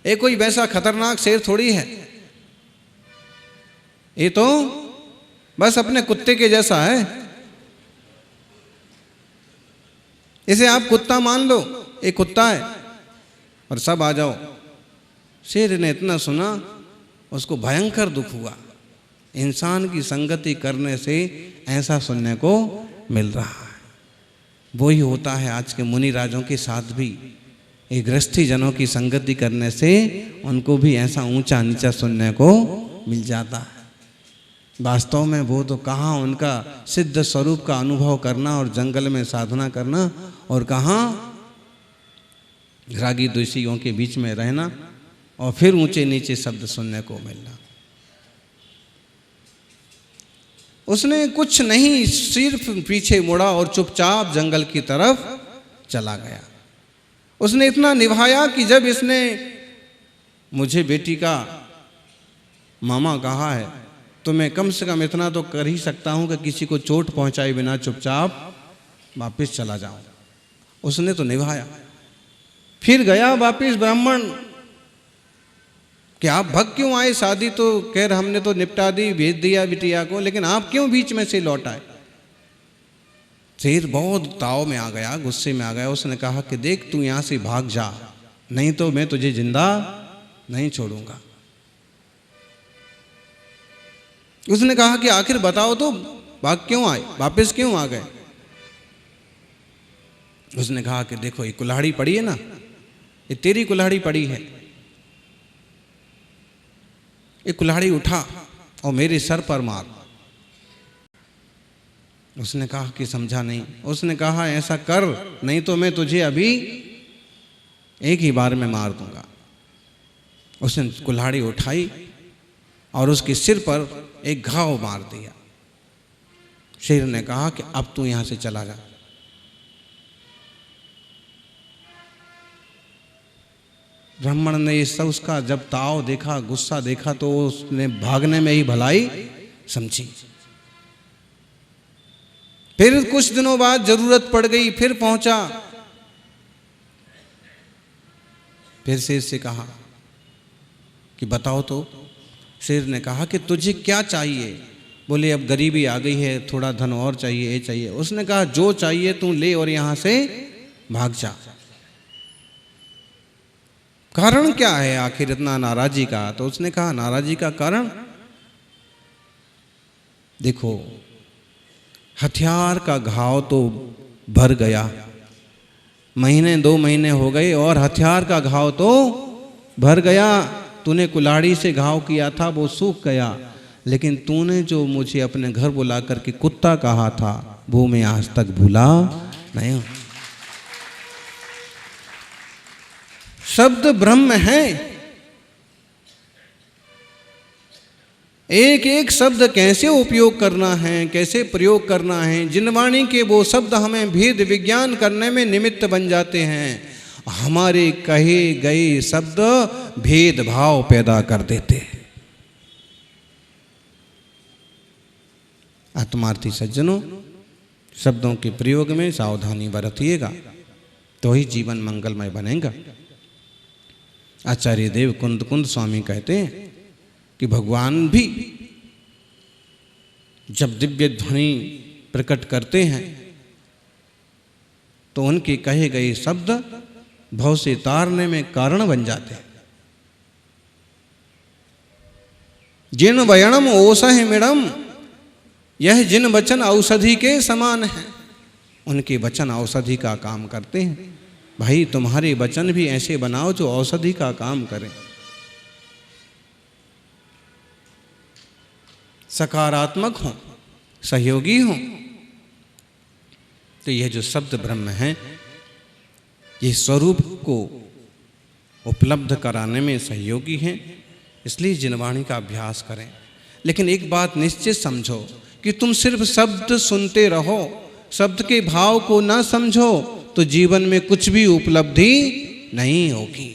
ये कोई वैसा खतरनाक शेर थोड़ी है, ये तो बस अपने कुत्ते के जैसा है। इसे आप कुत्ता मान लो, एक कुत्ता है और सब आ जाओ। शेर ने इतना सुना, उसको भयंकर दुख हुआ। इंसान की संगति करने से ऐसा सुनने को मिल रहा है। वही होता है आज के मुनि राजों के साथ भी। ये गृहस्थी जनों की संगति करने से उनको भी ऐसा ऊंचा नीचा सुनने को मिल जाता है। वास्तव में वो तो कहाँ उनका सिद्ध स्वरूप का अनुभव करना और जंगल में साधना करना, और कहाँ रागी द्वेषियों के बीच में रहना और फिर ऊंचे नीचे शब्द सुनने को मिलना। उसने कुछ नहीं, सिर्फ पीछे मुड़ा और चुपचाप जंगल की तरफ चला गया। उसने इतना निभाया कि जब इसने मुझे बेटी का मामा कहा है तो मैं कम से कम इतना तो कर ही सकता हूं कि किसी को चोट पहुंचाए बिना चुपचाप वापस चला जाऊं। उसने तो निभाया। फिर गया वापस ब्राह्मण कि आप भग क्यों आए, शादी तो खैर हमने तो निपटा दी, भेज दिया बिटिया को, लेकिन आप क्यों बीच में से लौट आए। शेर बहुत ताव में आ गया, गुस्से में आ गया। उसने कहा कि देख तू यहां से भाग जा, नहीं तो मैं तुझे जिंदा नहीं छोड़ूंगा। उसने कहा कि आखिर बताओ तो भाग क्यों आए, वापस क्यों आ गए। उसने कहा कि देखो ये कुल्हाड़ी पड़ी है ना, ये तेरी कुल्हाड़ी पड़ी है, ये कुल्हाड़ी उठा और मेरे सर पर मार। उसने कहा कि समझा नहीं। उसने कहा ऐसा कर, नहीं तो मैं तुझे अभी एक ही बार में मार दूंगा। उसने कुल्हाड़ी उठाई और उसके सिर पर एक घाव मार दिया। शेर ने कहा कि अब तू यहां से चला जा। ब्राह्मण ने ये सब उसका जब ताव देखा, गुस्सा देखा, तो उसने भागने में ही भलाई समझी। फिर कुछ दिनों बाद जरूरत पड़ गई, फिर पहुंचा, फिर शेर से कहा कि बताओ तो। शेर ने कहा कि तुझे क्या चाहिए। बोले अब गरीबी आ गई है, थोड़ा धन और चाहिए, ये चाहिए। उसने कहा जो चाहिए तू ले और यहां से भाग जा। कारण क्या है आखिर इतना नाराजी का। तो उसने कहा नाराजी का कारण देखो, हथियार का घाव तो भर गया, महीने 2 महीने हो गए और हथियार का घाव तो भर गया। तूने कुल्हाड़ी से घाव किया था वो सूख गया, लेकिन तूने जो मुझे अपने घर बुला करके कुत्ता कहा था वो मैं आज तक भूला नहीं हूं। शब्द ब्रह्म है। एक एक शब्द कैसे उपयोग करना है, कैसे प्रयोग करना है। जिनवाणी के वो शब्द हमें भेद विज्ञान करने में निमित्त बन जाते हैं। हमारे कहे गए शब्द भेदभाव पैदा कर देते हैं। आत्मार्थी सज्जनों, शब्दों के प्रयोग में सावधानी बरतिएगा तो ही जीवन मंगलमय बनेगा। आचार्य देव कुंद स्वामी कहते हैं कि भगवान भी जब दिव्य ध्वनि प्रकट करते हैं तो उनके कहे गए शब्द भव से तारने में कारण बन जाते हैं। जिन वयणम ओसह मिड़म, यह जिन वचन औषधि के समान है। उनके वचन औषधि का काम करते हैं। भाई तुम्हारे वचन भी ऐसे बनाओ जो औषधि का काम करें, सकारात्मक हो, सहयोगी हो। तो यह जो शब्द ब्रह्म है, ये स्वरूप को उपलब्ध कराने में सहयोगी हैं। इसलिए जिनवाणी का अभ्यास करें। लेकिन एक बात निश्चित समझो कि तुम सिर्फ शब्द सुनते रहो, शब्द के भाव को ना समझो तो जीवन में कुछ भी उपलब्धि नहीं होगी।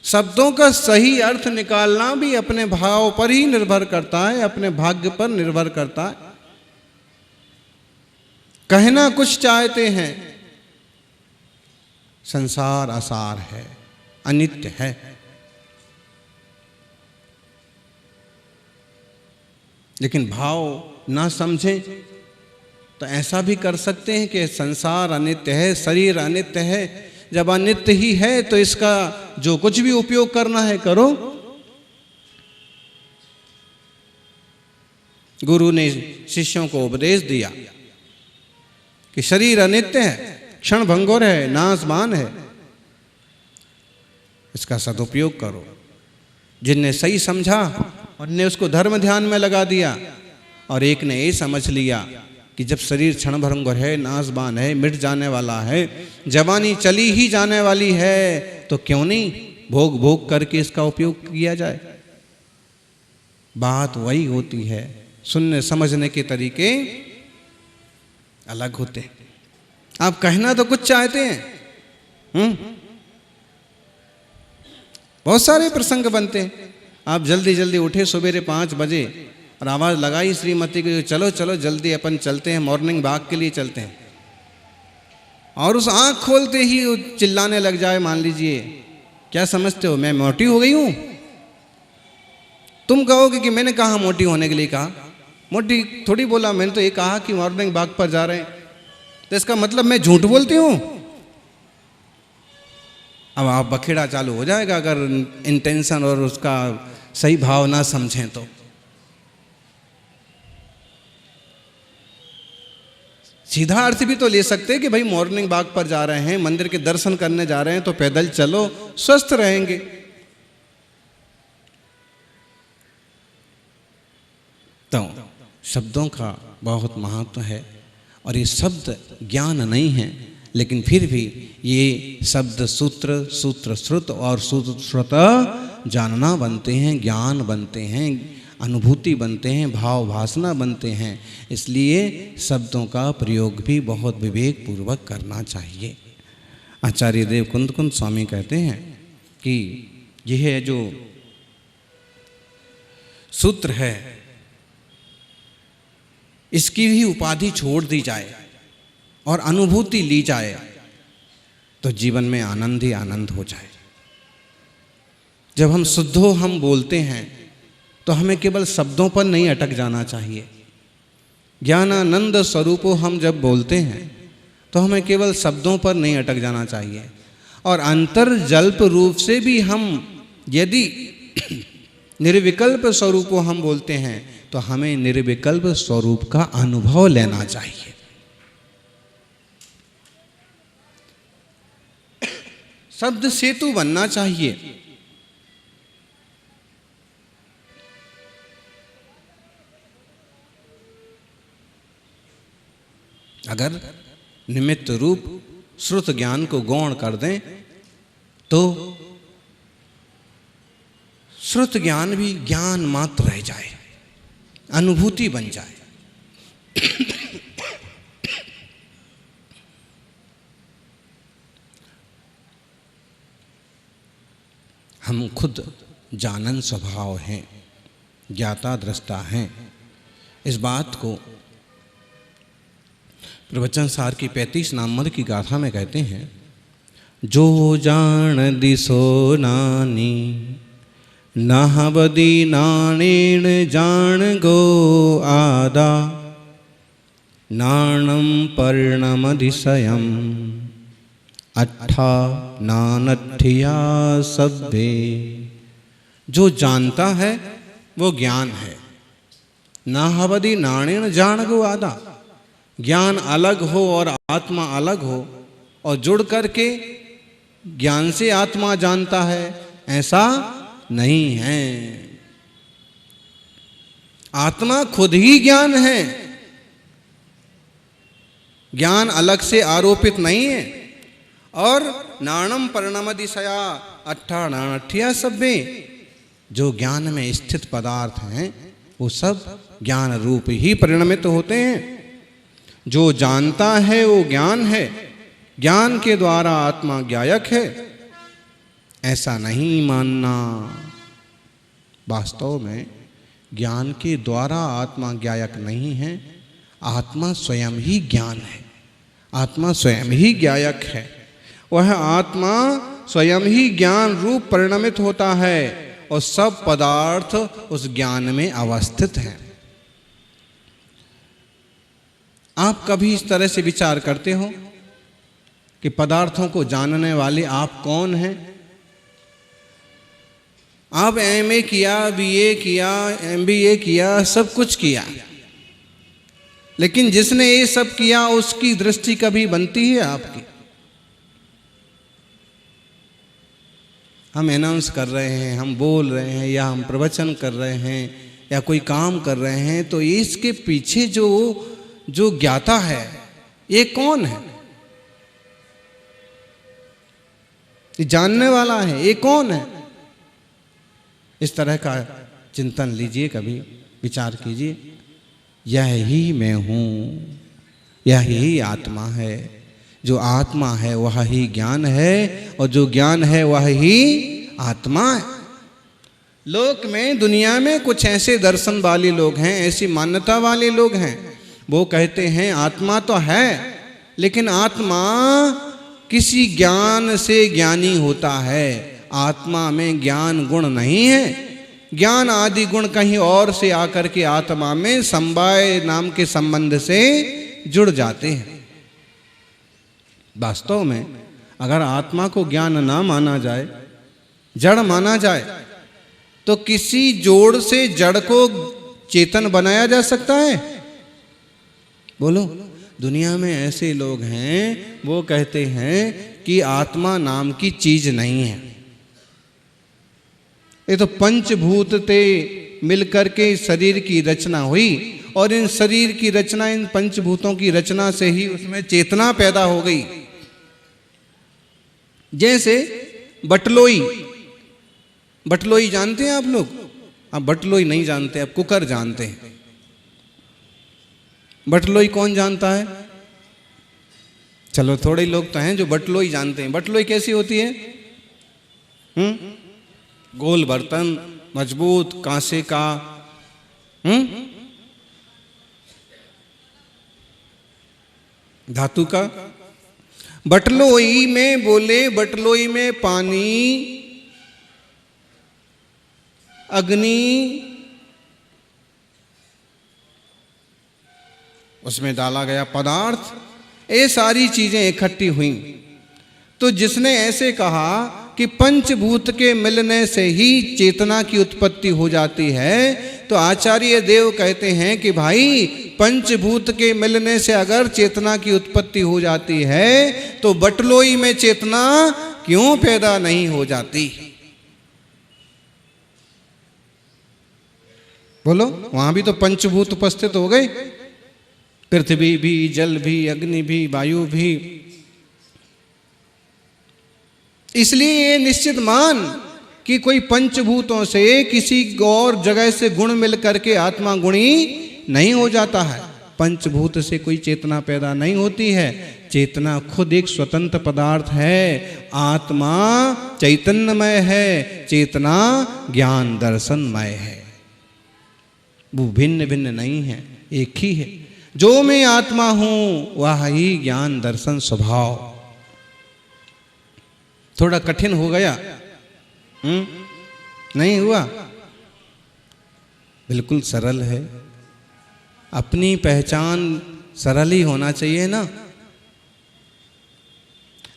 शब्दों का सही अर्थ निकालना भी अपने भाव पर ही निर्भर करता है, अपने भाग्य पर निर्भर करता है। कहना कुछ चाहते हैं, संसार असार है, अनित्य है। लेकिन भाव ना समझें तो ऐसा भी कर सकते हैं कि संसार अनित्य है, शरीर अनित्य है। जब अनित्य ही है तो इसका जो कुछ भी उपयोग करना है करो। गुरु ने शिष्यों को उपदेश दिया कि शरीर अनित्य है, क्षण भंगुर है, नाशवान है, इसका सदुपयोग करो। जिनने सही समझा उनने उसको धर्म ध्यान में लगा दिया, और एक ने ये समझ लिया कि जब शरीर क्षण भंगुर है, नाशवान है, मिट जाने वाला है, जवानी चली ही जाने वाली है, तो क्यों नहीं भोग भोग करके इसका उपयोग किया जाए। बात वही होती है, सुनने समझने के तरीके अलग होते हैं। आप कहना तो कुछ चाहते हैं, बहुत सारे प्रसंग बनते हैं। आप जल्दी जल्दी उठे सवेरे 5 बजे और आवाज़ लगाई श्रीमती की, चलो चलो जल्दी अपन चलते हैं, मॉर्निंग वॉक के लिए चलते हैं। और उस आँख खोलते ही चिल्लाने लग जाए, मान लीजिए, क्या समझते हो मैं मोटी हो गई हूँ? तुम कहोगे कि मैंने कहा मोटी होने के लिए कहा, मोटी थोड़ी बोला, मैंने तो ये कहा कि मॉर्निंग वॉक पर जा रहे हैं, तो इसका मतलब मैं झूठ बोलती हूँ। अब आप बखेड़ा चालू हो जाएगा अगर इंटेंशन और उसका सही भाव ना समझें तो। सीधा अर्थ भी तो ले सकते हैं कि भाई मॉर्निंग वॉक पर जा रहे हैं, मंदिर के दर्शन करने जा रहे हैं, तो पैदल चलो, स्वस्थ रहेंगे। तो शब्दों का बहुत महत्व है, और ये शब्द ज्ञान नहीं है, लेकिन फिर भी ये शब्द सूत्र, सूत्र श्रुत और सूत्र श्रुत जानना बनते हैं, ज्ञान बनते हैं, अनुभूति बनते हैं, भाव भासना बनते हैं। इसलिए शब्दों का प्रयोग भी बहुत विवेक पूर्वक करना चाहिए। आचार्य देव कुंद स्वामी कहते हैं कि यह जो सूत्र है, इसकी भी उपाधि छोड़ दी जाए और अनुभूति ली जाए तो जीवन में आनंद ही आनंद हो जाए। जब हम शुद्धो हम बोलते हैं तो हमें केवल शब्दों पर नहीं अटक जाना चाहिए। ज्ञानानंद स्वरूपो हम जब बोलते हैं तो हमें केवल शब्दों पर नहीं अटक जाना चाहिए, और अंतर जल्प रूप से भी हम यदि निर्विकल्प स्वरूपो हम बोलते हैं तो हमें निर्विकल्प स्वरूप का अनुभव लेना चाहिए। शब्द सेतु बनना चाहिए। अगर निमित्त रूप श्रुत ज्ञान को गौण कर दें तो श्रुत ज्ञान भी ज्ञान मात्र रह जाए, अनुभूति बन जाए। हम खुद जानन स्वभाव हैं, ज्ञाता दृष्टा हैं। इस बात को प्रवचन सार की 35 नामद की गाथा में कहते हैं, जो जान दिसो नानी नाहबदी नाणेन जान गो आदा नाणम पर्णमदिशयम अट्ठा नानठिया सभ्ये। जो जानता है वो ज्ञान है। नाहबदी नाणेन जान गो आदा, ज्ञान अलग हो और आत्मा अलग हो और जुड़ करके ज्ञान से आत्मा जानता है, ऐसा नहीं है। आत्मा खुद ही ज्ञान है, ज्ञान अलग से आरोपित नहीं है। और नाणम परिणमदिशया अट्ठा नानठिया सभ्ये, जो ज्ञान में स्थित पदार्थ हैं वो सब ज्ञान रूप ही परिणमित होते हैं। जो जानता है वो ज्ञान है, ज्ञान के द्वारा आत्मा ज्ञायक है, ऐसा नहीं मानना। वास्तव में ज्ञान के द्वारा आत्मा ज्ञायक नहीं है, आत्मा स्वयं ही ज्ञान है। आत्मा स्वयं ही ज्ञायक है। वह आत्मा स्वयं ही ज्ञान रूप परिणमित होता है और सब पदार्थ उस ज्ञान में अवस्थित हैं। आप कभी इस तरह से विचार करते हो कि पदार्थों को जानने वाले आप कौन हैं? आप एमए किया, बीए किया, एमबीए किया, सब कुछ किया, लेकिन जिसने ये सब किया उसकी दृष्टि कभी बनती है आपकी? हम अनाउंस कर रहे हैं, हम बोल रहे हैं, या हम प्रवचन कर रहे हैं, या कोई काम कर रहे हैं, तो इसके पीछे जो ज्ञाता है ये कौन है? ये जानने वाला है, ये कौन है? इस तरह का चिंतन लीजिए, कभी विचार कीजिए। यह ही मैं हूँ, यह ही आत्मा है। जो आत्मा है वह ही ज्ञान है, और जो ज्ञान है वह ही आत्मा है। लोक में, दुनिया में कुछ ऐसे दर्शन वाले लोग हैं, ऐसी मान्यता वाले लोग हैं, वो कहते हैं आत्मा तो है, लेकिन आत्मा किसी ज्ञान से ज्ञानी होता है। आत्मा में ज्ञान गुण नहीं है। ज्ञान आदि गुण कहीं और से आकर के आत्मा में समवाय नाम के संबंध से जुड़ जाते हैं। वास्तव में अगर आत्मा को ज्ञान ना माना जाए, जड़ माना जाए, तो किसी जोड़ से जड़ को चेतन बनाया जा सकता है? बोलो। दुनिया में ऐसे लोग हैं, वो कहते हैं कि आत्मा नाम की चीज नहीं है। ये तो पंचभूत थे मिलकर के शरीर की रचना हुई, और इन शरीर की रचना, इन पंचभूतों की रचना से ही उसमें चेतना पैदा हो गई। जैसे बटलोई, बटलोई जानते हैं आप लोग? आप बटलोई नहीं जानते, आप कुकर जानते हैं। बटलोई कौन जानता है? चलो थोड़े लोग तो हैं जो बटलोई जानते हैं। बटलोई कैसी होती है? गोल बर्तन, मजबूत कांसे का, धातु का। बटलोई में बोले, बटलोई में पानी, अग्नि, उसमें डाला गया पदार्थ, ये सारी चीजें इकट्ठी हुई। तो जिसने ऐसे कहा कि पंचभूत के मिलने से ही चेतना की उत्पत्ति हो जाती है, तो आचार्य देव कहते हैं कि भाई पंचभूत के मिलने से अगर चेतना की उत्पत्ति हो जाती है, तो बटलोई में चेतना क्यों पैदा नहीं हो जाती? बोलो। वहां भी तो पंचभूत उपस्थित हो गए, पृथ्वी भी, जल भी, अग्नि भी, वायु भी। इसलिए ये निश्चित मान कि कोई पंचभूतों से किसी और जगह से गुण मिल करके आत्मा गुणी नहीं हो जाता है। पंचभूत से कोई चेतना पैदा नहीं होती है। चेतना खुद एक स्वतंत्र पदार्थ है। आत्मा चैतन्यमय है, चेतना ज्ञान दर्शनमय है। वो भिन्न भिन्न नहीं है, एक ही है। जो मैं आत्मा हूं वह ही ज्ञान दर्शन स्वभाव। थोड़ा कठिन हो गया? नहीं हुआ? बिल्कुल सरल है। अपनी पहचान सरल ही होना चाहिए ना।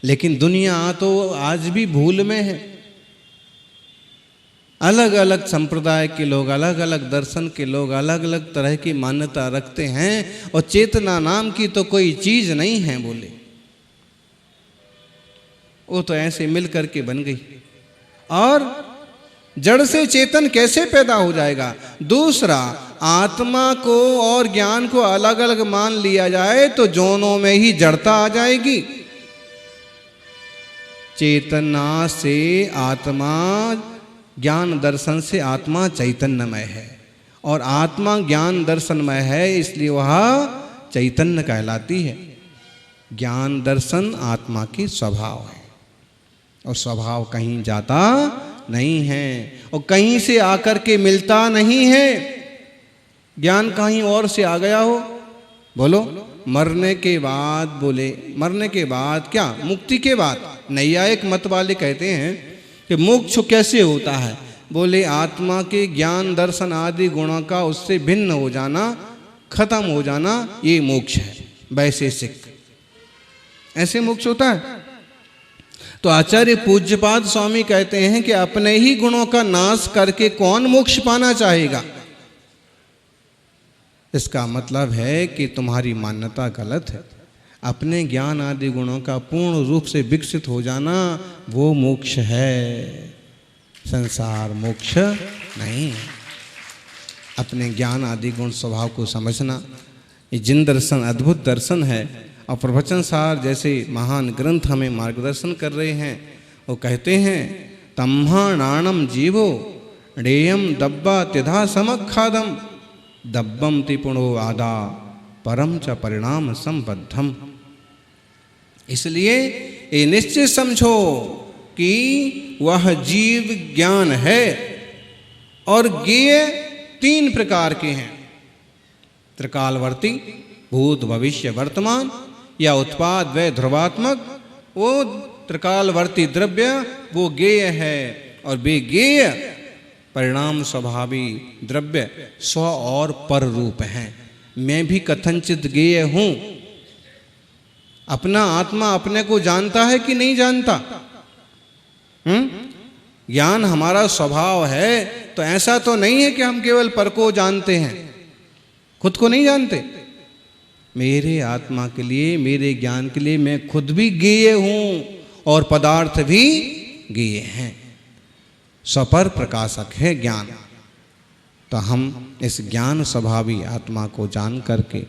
लेकिन दुनिया तो आज भी भूल में है। अलग अलग संप्रदाय के लोग, अलग अलग दर्शन के लोग अलग अलग तरह की मान्यता रखते हैं, और चेतना नाम की तो कोई चीज नहीं है बोले। वो तो ऐसे मिल करके बन गई। और जड़ से चेतन कैसे पैदा हो जाएगा? दूसरा, आत्मा को और ज्ञान को अलग अलग मान लिया जाए तो दोनों में ही जड़ता आ जाएगी। चेतना से आत्मा, ज्ञान दर्शन से आत्मा चैतन्यमय है, और आत्मा ज्ञान दर्शनमय है, इसलिए वह चैतन्य कहलाती है। ज्ञान दर्शन आत्मा की स्वभाव है, और स्वभाव कहीं जाता नहीं है, और कहीं से आकर के मिलता नहीं है। ज्ञान कहीं और से आ गया हो, बोलो, मरने के बाद, बोले मरने के बाद क्या, मुक्ति के बाद। नैयायिक मत वाले कहते हैं कि मोक्ष कैसे होता है, बोले आत्मा के ज्ञान दर्शन आदि गुणों का उससे भिन्न हो जाना, खत्म हो जाना, ये मोक्ष है वैशेषिक, ऐसे मोक्ष होता है। तो आचार्य पूज्यपाद स्वामी कहते हैं कि अपने ही गुणों का नाश करके कौन मोक्ष पाना चाहेगा। इसका मतलब है कि तुम्हारी मान्यता गलत है। अपने ज्ञान आदि गुणों का पूर्ण रूप से विकसित हो जाना वो मोक्ष है, संसार मोक्ष नहीं। अपने ज्ञान आदि गुण स्वभाव को समझना, ये जिन दर्शन अद्भुत दर्शन है। और प्रवचन सार जैसे महान ग्रंथ हमें मार्गदर्शन कर रहे हैं। वो कहते हैं तम्हाणाणम जीवो णेयम दब्बा तिधा समखादम दब्बम तिपुणो आदा परम च परिणाम संबद्धम। इसलिए ये निश्चित समझो कि वह जीव ज्ञान है और ज्ञेय तीन प्रकार के हैं, त्रिकालवर्ती, भूत भविष्य वर्तमान, या उत्पाद व ध्रुवात्मक। वो त्रिकालवर्ती द्रव्य वो ज्ञेय है और वे ज्ञेय परिणाम स्वभावी द्रव्य स्व और पर रूप हैं। मैं भी कथनचित ज्ञेय हूं। अपना आत्मा अपने को जानता है कि नहीं जानता? ज्ञान हमारा स्वभाव है, तो ऐसा तो नहीं है कि हम केवल पर को जानते हैं, खुद को नहीं जानते। मेरे आत्मा के लिए, मेरे ज्ञान के लिए मैं खुद भी ज्ञेय हूं और पदार्थ भी ज्ञेय हैं। स्वपर प्रकाशक है ज्ञान। तो हम इस ज्ञान स्वभावी आत्मा को जान करके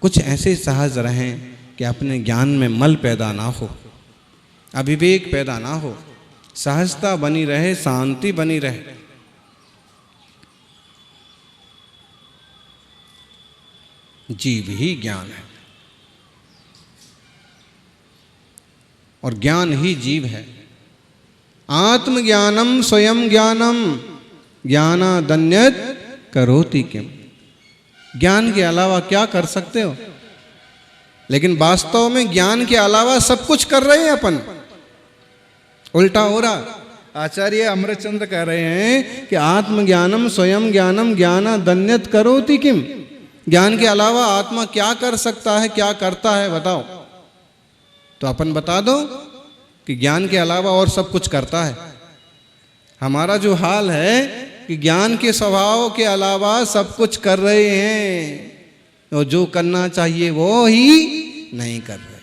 कुछ ऐसे सहज रहें कि अपने ज्ञान में मल पैदा ना हो, अविवेक पैदा ना हो, सहजता बनी रहे, शांति बनी रहे। जीव ही ज्ञान है और ज्ञान ही जीव है। आत्मज्ञानम स्वयं ज्ञानम ज्ञानादन्यत करोति किम। ज्ञान के अलावा क्या कर सकते हो? लेकिन वास्तव में ज्ञान के अलावा सब कुछ कर रहे हैं अपन, उल्टा हो रहा। आचार्य अमृतचंद्र कह रहे हैं कि आत्मज्ञानम स्वयं ज्ञानम ज्ञानादन्यत करोति किम। ज्ञान के अलावा आत्मा क्या कर सकता है, क्या करता है, बताओ। तो अपन बता दो कि ज्ञान के अलावा और सब कुछ करता है। हमारा जो हाल है कि ज्ञान के स्वभाव के अलावा सब कुछ कर रहे हैं और जो करना चाहिए वो ही नहीं कर रहे।